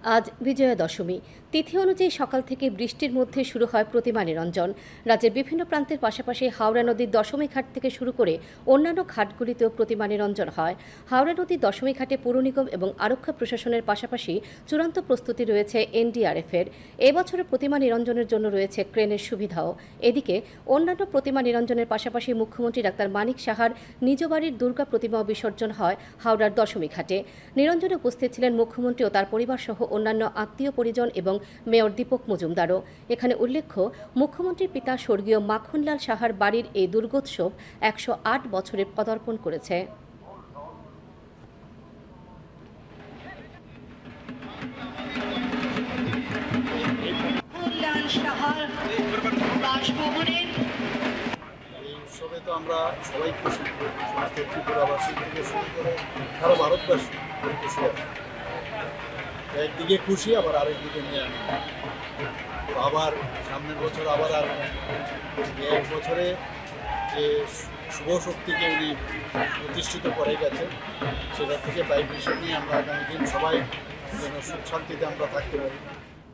আজ বিজয়া দশমী। তিথি অনুযায়ী সকাল থেকে বৃষ্টির মধ্যে শুরু হয় প্রতিমা নিরঞ্জন। রাজ্যের বিভিন্ন প্রান্তের পাশাপাশি হাওড়া নদীর দশমী ঘাট থেকে শুরু করে অন্যান্য ঘাটগুলিতেও প্রতিমা নিরঞ্জন হয়। হাওড়া নদীর দশমী ঘাটে পুর নিগম এবং আরক্ষা প্রশাসনের পাশাপাশি চূড়ান্ত প্রস্তুতি রয়েছে এনডিআরএফ-এর। এবছরের প্রতিমা নিরঞ্জনের জন্য রয়েছে ক্রেনের সুবিধাও। এদিকে অন্যান্য প্রতিমা নিরঞ্জনের পাশাপাশি মুখ্যমন্ত্রী ডাক্তার মানিক সাহার নিজ বাড়ির দুর্গা প্রতিমা বিসর্জন হয় হাওড়ার দশমী ঘাটে। নিরঞ্জনে উপস্থিত ছিলেন মুখ্যমন্ত্রী ও তার পরিবার সহ অন্যান্য আত্মীয় পরিজন এবং মেয়র দীপক মজুমদারও। এখানে উল্লেখ্য, মুখ্যমন্ত্রীর পিতা স্বর্গীয় মাখনলাল সাহার বাড়ির এই দুর্গোৎসব 108 বছরে পদার্পণ করেছে। উৎসবে তো আমরা সবাই খুশি, সমস্ত ত্রিপুরাবাসী থেকে শুরু করে সারা ভারতবাসী খুশি। একদিকে খুশি, আবার আরেকদিকে নিয়ে আনি। আবার সামনের বছর আবার আর এক বছরে যে শুভ শক্তিকে উনি প্রতিষ্ঠিত করে গেছেন, সেটা থেকে বাইক বিষয় নিয়ে আমরা আগামী দিন সবাই যেন সুখ শান্তিতে আমরা থাকতে পারি।